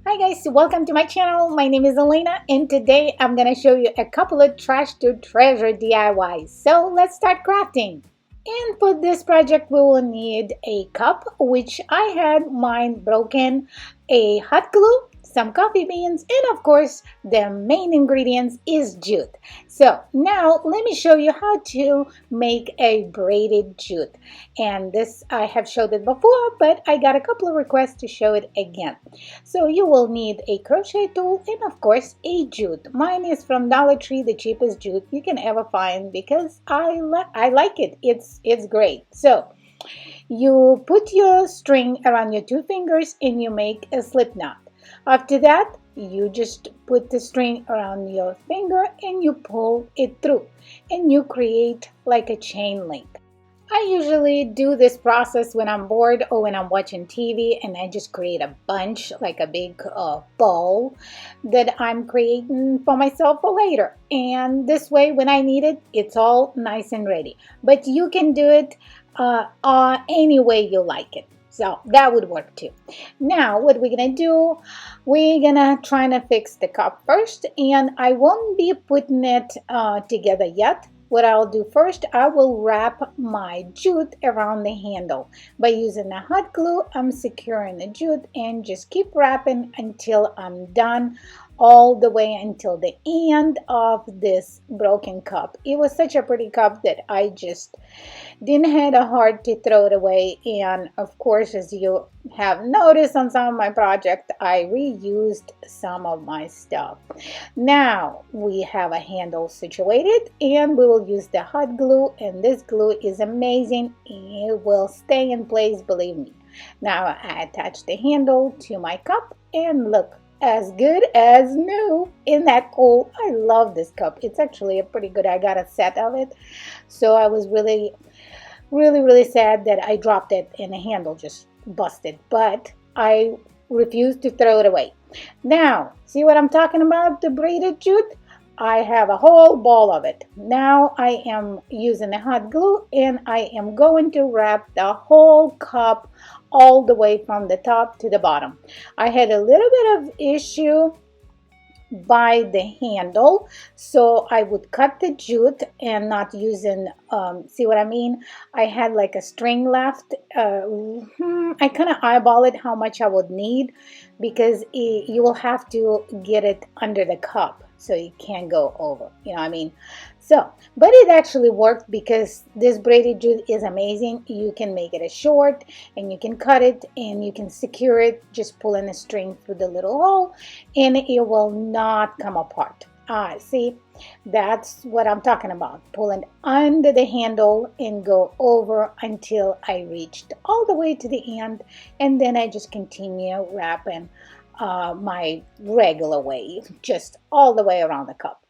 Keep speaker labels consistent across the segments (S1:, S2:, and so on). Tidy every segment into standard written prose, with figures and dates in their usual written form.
S1: Hi guys, welcome to my channel. My name is Elena and today I'm going to show you a couple of trash to treasure DIYs. So let's start crafting. And for this project we will need a cup, which I had mine broken, a hot glue, some coffee beans, and of course the main ingredients is jute. So now let me show you how to make a braided jute. And this I have showed it before, but I got a couple of requests to show it again. So you will need a crochet tool and of course a jute. Mine is from Dollar Tree, the cheapest jute you can ever find because I like it. It's great. So you put your string around your two fingers and you make a slip knot. After that, you just put the string around your finger and you pull it through and you create like a chain link. I usually do this process when I'm bored or when I'm watching TV, and I just create a bunch, like a big ball that I'm creating for myself for later. And this way, when I need it, it's all nice and ready. But you can do it any way you like it. So that would work too. Now, what we're gonna do, we're gonna try to fix the cup first, and I won't be putting it together yet. What I'll do first, I will wrap my jute around the handle. By using a hot glue, I'm securing the jute and just keep wrapping until I'm done, all the way until the end of this broken cup. It was such a pretty cup that I just didn't have a heart to throw it away. And of course, as you have noticed on some of my projects, I reused some of my stuff. Now we have a handle situated and we will use the hot glue, and this glue is amazing. It will stay in place, believe me. Now I attach the handle to my cup and look, as good as new. Isn't that cool? I love this cup. It's actually a pretty good. I got a set of it, so I was really sad that I dropped it and the handle just busted, but I refused to throw it away. Now see what I'm talking about, the braided jute? I have a whole ball of it. Now I am using a hot glue and I am going to wrap the whole cup all the way from the top to the bottom. I had a little bit of issue by the handle, so I would cut the jute and not using see what I mean, I had like a string left. I kind of eyeball it how much I would need because you will have to get it under the cup so it can't go over, you know what I mean. So but it actually worked because this braided jute is amazing. You can make it a short and you can cut it and you can secure it just pulling the string through the little hole and it will not come apart. See, that's what I'm talking about. Pulling under the handle and go over until I reached all the way to the end, and then I just continue wrapping my regular way, just all the way around the cup.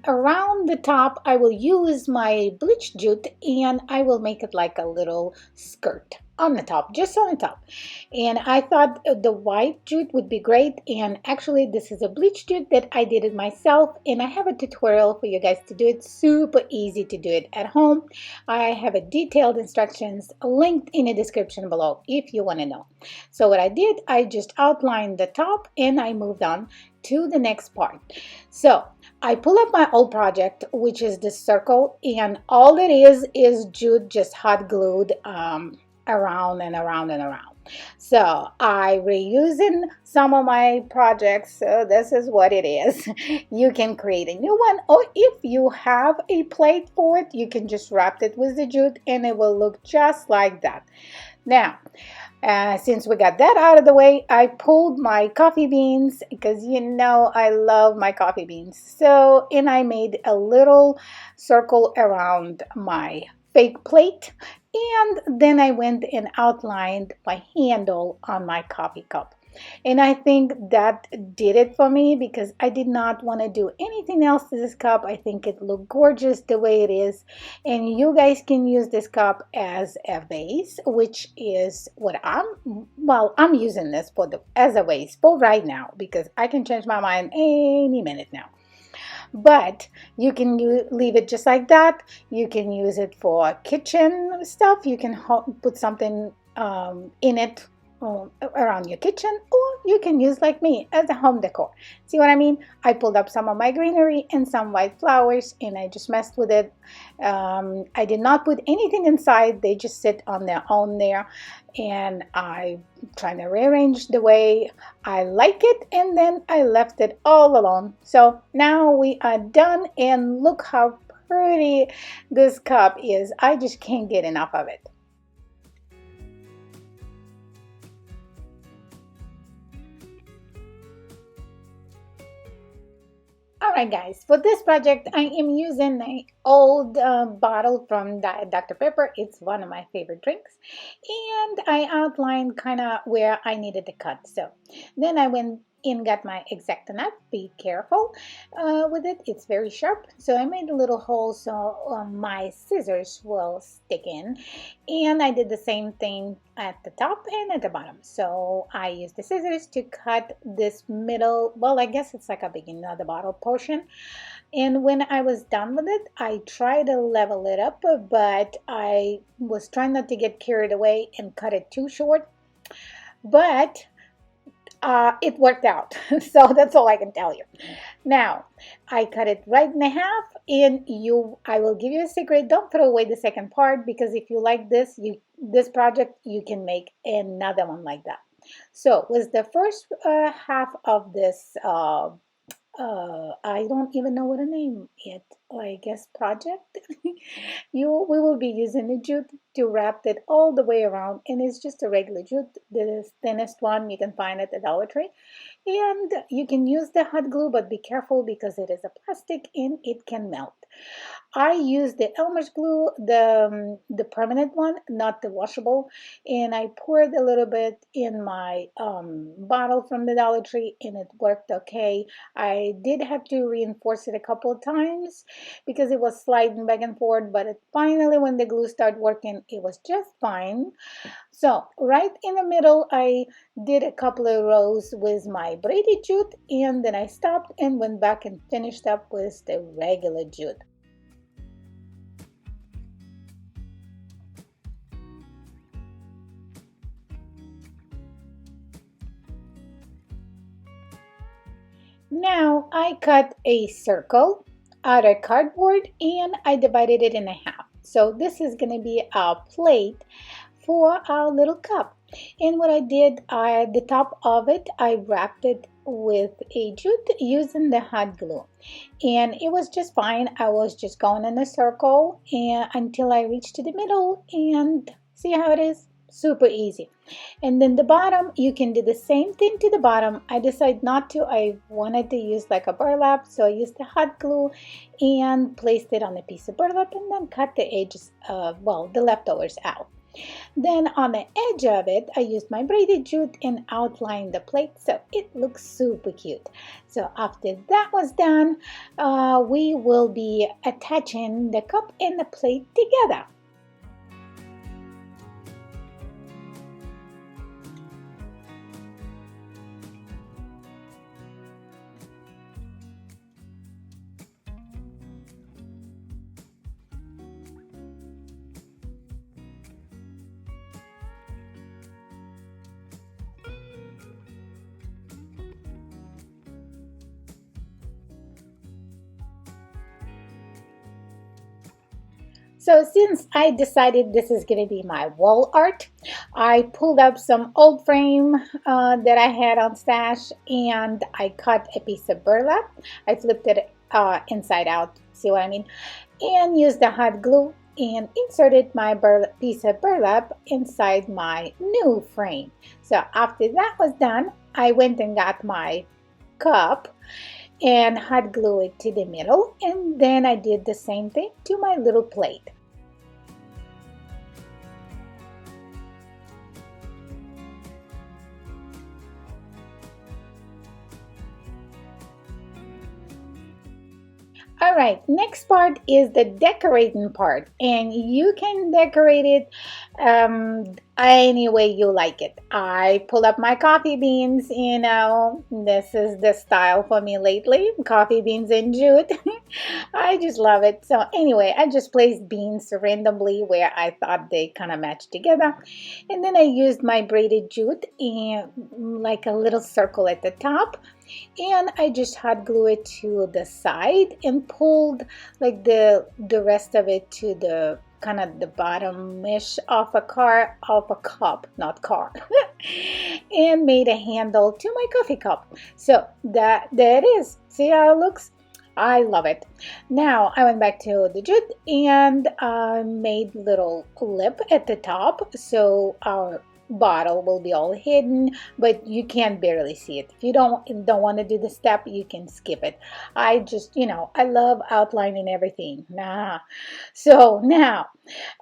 S1: Around the top I will use my bleached jute and I will make it like a little skirt on the top, just on the top. And I thought the white jute would be great, and actually this is a bleached jute that I did it myself, and I have a tutorial for you guys to do it. Super easy to do it at home. I have a detailed instructions linked in the description below if you want to know. So what I did, I just outlined the top and I moved on to the next part. So I pull up my old project, which is this circle, and all it is jute just hot glued around and around and around. So I reusing some of my projects, so this is what it is. You can create a new one, or if you have a plate for it, you can just wrap it with the jute and it will look just like that. Now since we got that out of the way, I pulled my coffee beans because you know I love my coffee beans. So, and I made a little circle around my fake plate, and then I went and outlined my handle on my coffee cup. And I think that did it for me because I did not want to do anything else to this cup. I think it looked gorgeous the way it is. And you guys can use this cup as a vase, which is what I'm using this as a vase for right now because I can change my mind any minute now. But you can leave it just like that. You can use it for kitchen stuff. You can put something in it around your kitchen, or you can use like me as a home decor. See what I mean? I pulled up some of my greenery and some white flowers and I just messed with it. I did not put anything inside. They just sit on their own there, and I trying to rearrange the way I like it, and then I left it all alone. So now we are done, and look how pretty this cup is. I just can't get enough of it. Alright guys, for this project I am using an old bottle from Dr. Pepper. It's one of my favorite drinks. And I outlined kind of where I needed to cut. So then I went and got my X-Acto knife. Be careful with it. It's very sharp. So I made a little hole so my scissors will stick in. And I did the same thing at the top and at the bottom. So I used the scissors to cut this middle, well, I guess it's like a beginning of the bottle portion. And when I was done with it, I tried to level it up, but I was trying not to get carried away and cut it too short. But it worked out. So that's all I can tell you. Now, I cut it right in half, and I will give you a secret. Don't throw away the second part, because if you like this project, you can make another one like that. So with the first half of this I don't even know what to name it. I guess project. We will be using the jute to wrap it all the way around, and it's just a regular jute, the thinnest one you can find at the Dollar Tree. And you can use the hot glue, but be careful because it is a plastic and it can melt. I use the Elmer's glue, the permanent one, not the washable, and I poured a little bit in my bottle from the Dollar Tree, and it worked okay. I did have to reinforce it a couple of times because it was sliding back and forth, but finally when the glue started working, it was just fine. So right in the middle, I did a couple of rows with my braided jute, and then I stopped and went back and finished up with the regular jute. Now I cut a circle out of cardboard and I divided it in half. So this is going to be our plate for our little cup. And what I did, at the top of it, I wrapped it with a jute using the hot glue. And it was just fine. I was just going in a circle until I reached to the middle, and see how it is? Super easy. And then the bottom, you can do the same thing to the bottom. I decided not to. I wanted to use like a burlap, so I used the hot glue and placed it on a piece of burlap and then cut the edges, the leftovers out. Then on the edge of it, I used my braided jute and outlined the plate so it looks super cute. So after that was done, we will be attaching the cup and the plate together. So since I decided this is going to be my wall art, I pulled up some old frame that I had on stash, and I cut a piece of burlap. I flipped it inside out, see what I mean? And used the hot glue and inserted my piece of burlap inside my new frame. So after that was done, I went and got my cup and hot glue it to the middle, and then I did the same thing to my little plate. All right, next part is the decorating part, and you can decorate it any way you like it. I pull up my coffee beans, this is the style for me lately, coffee beans and jute. I just love it. So anyway, I just placed beans randomly where I thought they kind of matched together, and then I used my braided jute and like a little circle at the top, and I just hot glue it to the side and pulled like the rest of it to the kind of the bottom-ish of a cup, not car, and made a handle to my coffee cup. So there it is. See how it looks? I love it. Now I went back to the jute and made little lip at the top, so our bottle will be all hidden, but you can barely see it. If you don't want to do the step, you can skip it. I just, I love outlining everything. So now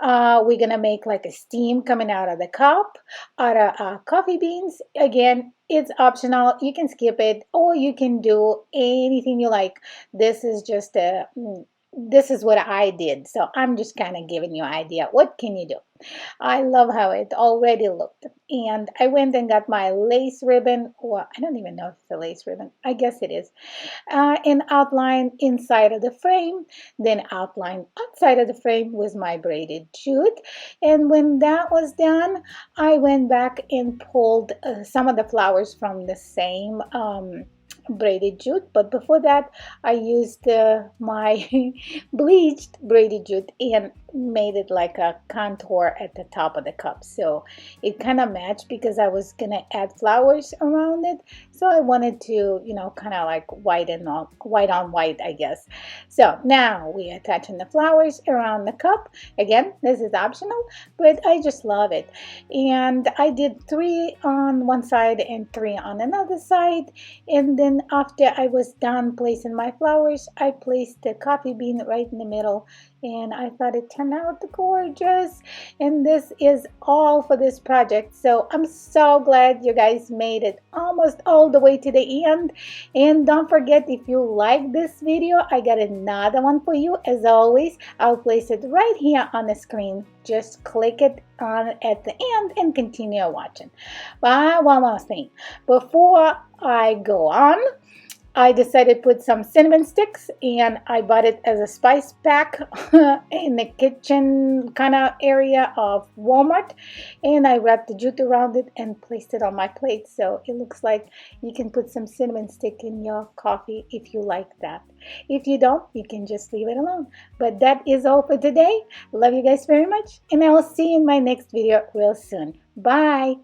S1: we're gonna make like a steam coming out of the cup, out of coffee beans. Again, it's optional. You can skip it or you can do anything you like. This is just this is what I did, so I'm just kind of giving you an idea. What can you do? I love how it already looked. And I went and got my lace ribbon. Well, I don't even know if it's a lace ribbon. I guess it is. And outline inside of the frame. Then outline outside of the frame with my braided jute. And when that was done, I went back and pulled some of the flowers from the same braided jute, but before that I used my bleached braided jute and made it like a contour at the top of the cup, so it kind of matched because I was gonna add flowers around it, so I wanted to kind of like white on white, I guess. So now we're attaching the flowers around the cup. Again, this is optional, but I just love it. And I did 3 on one side and 3 on another side, and then after I was done placing my flowers, I placed the coffee bean right in the middle, and I thought it turned out gorgeous. And this is all for this project, so I'm so glad you guys made it almost all the way to the end. And don't forget, if you like this video, I got another one for you. As always, I'll place it right here on the screen. Just click it on at the end and continue watching. But one more thing before I go on, I decided to put some cinnamon sticks, and I bought it as a spice pack in the kitchen kind of area of Walmart, and I wrapped the jute around it and placed it on my plate, so it looks like you can put some cinnamon stick in your coffee if you like that. If you don't, you can just leave it alone. But that is all for today. Love you guys very much, and I will see you in my next video real soon. Bye.